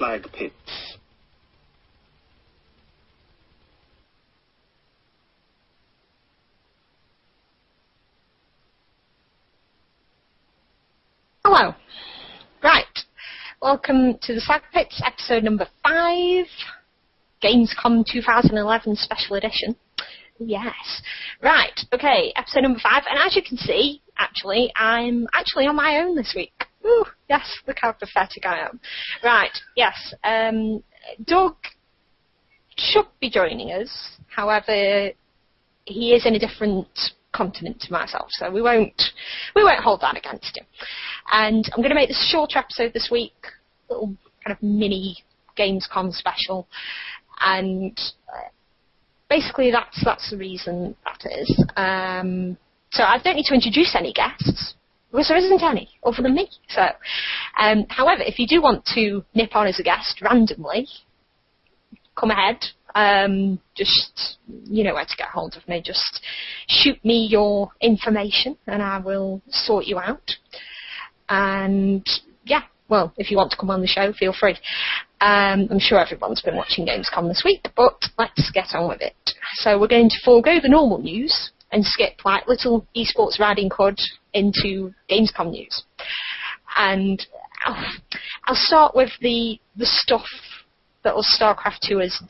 slag pits. Hello. Right. Welcome to the Slag Pits, episode number 5, Gamescom 2011 Special Edition. Yes. Right, okay, episode number 5, and as you can see, I'm actually on my own this week. Ooh, yes, look how pathetic I am. Right, yes, Doug should be joining us, however, he is in a different continent to myself, so we won't hold that against him. And I'm going to make this a shorter episode this week, little kind of mini Gamescom special, and basically that's the reason that is. So I don't need to introduce any guests, because there isn't any other than me. So, however, if you do want to nip on as a guest randomly, come ahead. Just, you know where to get hold of me. Just shoot me your information and I will sort you out. And yeah, well, if you want to come on the show, feel free. I'm sure everyone's been watching Gamescom this week, but let's get on with it. So we're going to forego the normal news and skip like little esports riding hood into Gamescom news. And I'll start with the stuff that us StarCraft 2ers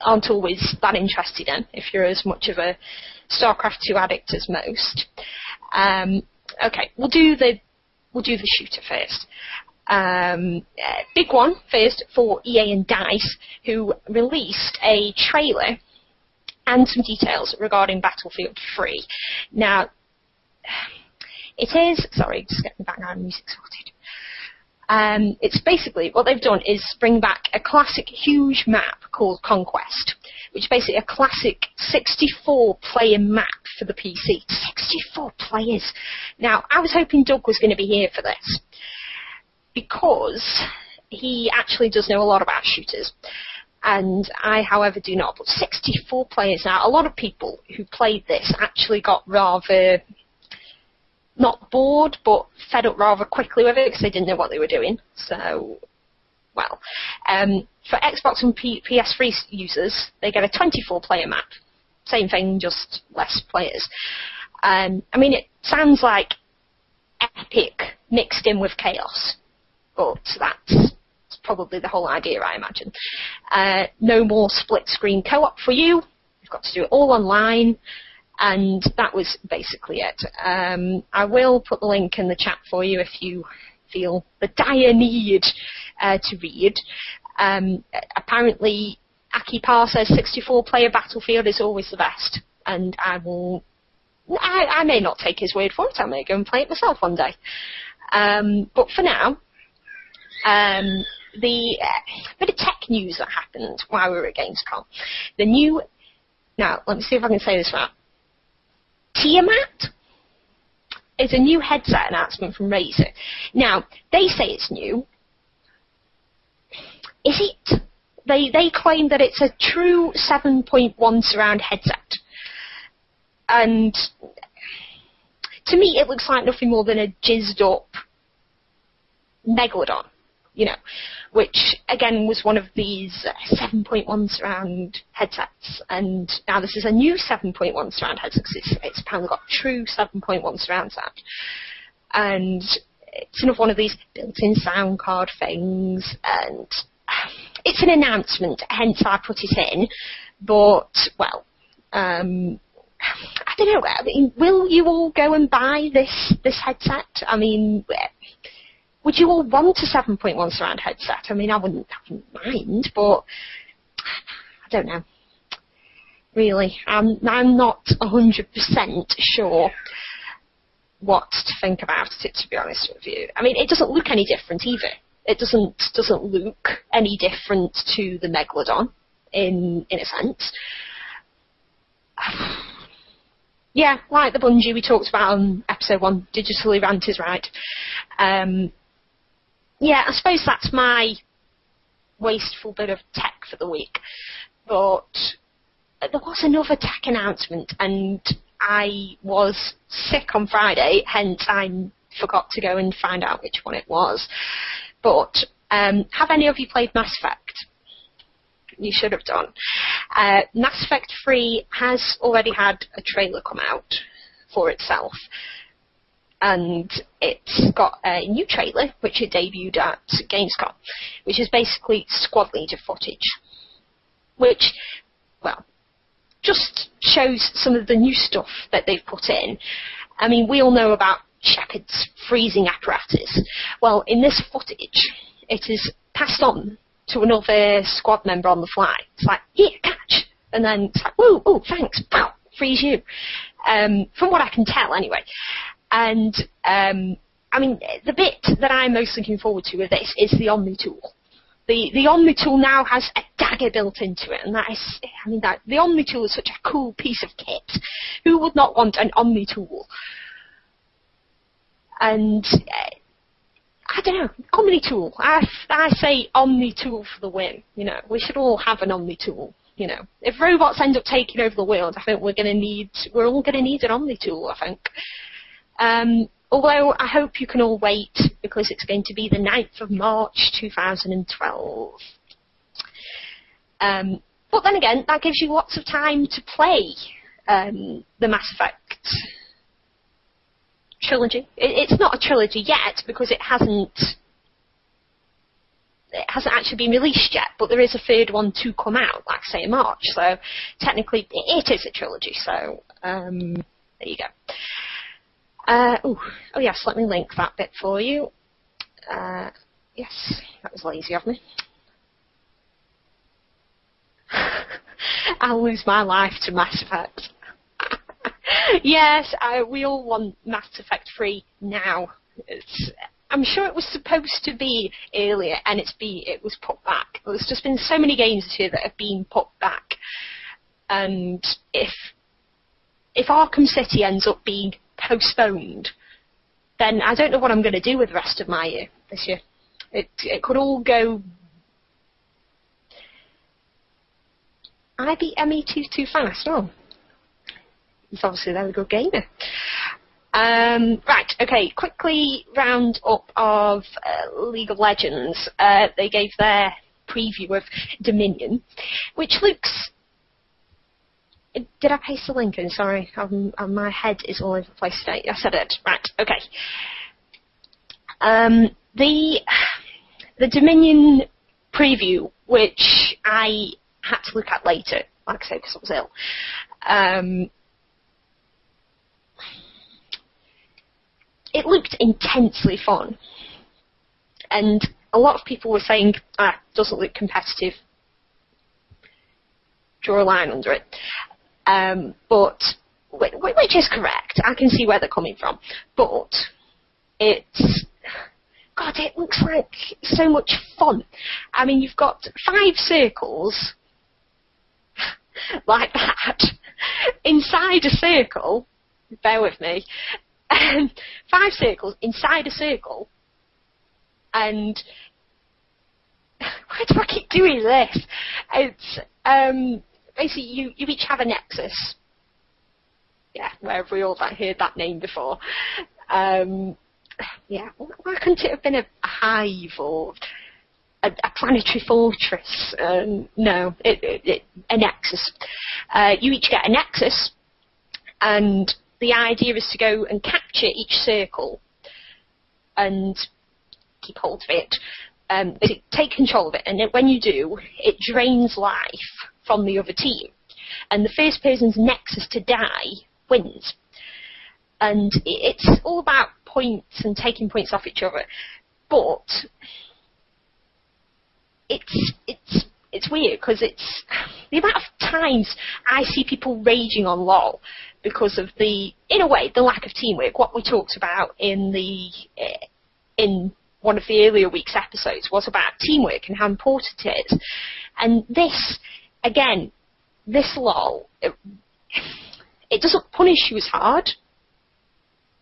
aren't always that interested in, if you're as much of a StarCraft 2 addict as most. Okay, we'll do the shooter first. Big one first for EA and DICE, who released a trailer and some details regarding Battlefield 3. Now, it is, sorry, just getting the background music sorted. It's basically, what they've done is bring back a classic huge map called Conquest, which is basically a classic 64-player map for the PC. 64 players! Now, I was hoping Doug was going to be here for this, because he actually does know a lot about shooters, and I, however, do not. But 64 players now, a lot of people who played this actually got rather not bored, but fed up rather quickly with it because they didn't know what they were doing. So, well, for Xbox and PS3 users, they get a 24-player map. Same thing, just less players. I mean, it sounds like epic mixed in with chaos, but that's probably the whole idea, I imagine. No more split-screen co-op for you. You've got to do it all online. And that was basically it. I will put the link in the chat for you if you feel the dire need to read. Apparently, Aki Par says 64-player Battlefield is always the best. And I may not take his word for it. I may go and play it myself one day. But for now, the bit of tech news that happened while we were at Gamescom. Now, let me see if I can say this right. Tiamat is a new headset announcement from Razer. Now, they say it's new. Is it? They claim that it's a true 7.1 surround headset. And to me, it looks like nothing more than a jizzed up Megalodon, you know, which, again, was one of these 7.1 surround headsets. And now this is a new 7.1 surround headset, because it's apparently got true 7.1 surround sound. And it's another one of these built-in sound card things, and it's an announcement, hence I put it in. But, well, I don't know, I mean, will you all go and buy this headset? I mean, would you all want a 7.1 surround headset? I mean, I wouldn't mind, but I don't know. Really, I'm not 100% sure what to think about it, to be honest with you. I mean, it doesn't look any different either. It doesn't look any different to the Megalodon in a sense. Yeah, like the Bungie we talked about on episode 1, digitally rant is right. Yeah, I suppose that's my wasteful bit of tech for the week. But there was another tech announcement, and I was sick on Friday, hence I forgot to go and find out which one it was. But have any of you played Mass Effect? You should have done. Mass Effect 3 has already had a trailer come out for itself. And it's got a new trailer, which it debuted at Gamescom, which is basically squad leader footage. Which, well, just shows some of the new stuff that they've put in. I mean, we all know about Shepard's freezing apparatus. Well, in this footage, it is passed on to another squad member on the fly. It's like, here, catch! And then it's like, whoa, oh, thanks, pow, freeze you. From what I can tell, anyway. And, I mean, the bit that I'm most looking forward to with this is the Omni tool. The Omni tool now has a dagger built into it, and that is, I mean, the Omni tool is such a cool piece of kit. Who would not want an Omni tool? And, I don't know, Omni tool. I say Omni tool for the win. You know, we should all have an Omni tool. You know, if robots end up taking over the world, I think we're all gonna need an Omni tool, I think. Although I hope you can all wait, because it's going to be the 9th of March 2012. But then again, that gives you lots of time to play the Mass Effect trilogy. It's not a trilogy yet, because it hasn't actually been released yet, but there is a third one to come out, like say in March, so technically it is a trilogy, so there you go. Oh yes, let me link that bit for you. Yes, that was lazy of me. I'll lose my life to Mass Effect. Yes, we all want Mass Effect 3 now. I'm sure it was supposed to be earlier, and it was put back. There's just been so many games this year that have been put back. And if Arkham City ends up being postponed, then I don't know what I'm going to do with the rest of my year this year. It could all go. I beat ME2 too fast. Oh, he's obviously a very good gamer. Right, okay, quickly round up of League of Legends. They gave their preview of Dominion, which looks. Did I paste the link in? Sorry, my head is all over the place today. Yes, I did. Right, okay. The Dominion preview, which I had to look at later, like I said, because I was ill. It looked intensely fun, and a lot of people were saying, doesn't look competitive. Draw a line under it. But which is correct. I can see where they're coming from. But it looks like so much fun. I mean, you've got 5 circles like that inside a circle. Bear with me. 5 circles inside a circle, and why do I keep doing this? It's basically you each have a nexus. Yeah, wherever we all heard that name before. Yeah, why couldn't it have been a hive or a planetary fortress? No, a nexus. You each get a nexus, and the idea is to go and capture each circle and keep hold of it. Take control of it, and when you do, it drains life from the other team. And the first person's nexus to die wins. And it's all about points and taking points off each other. But it's weird, because it's the amount of times I see people raging on LoL because of in a way, the lack of teamwork. What we talked about in one of the earlier week's episodes was about teamwork and how important it is. And this, again, this LoL, it doesn't punish you as hard.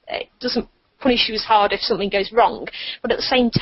It doesn't punish you as hard if something goes wrong, but at the same time,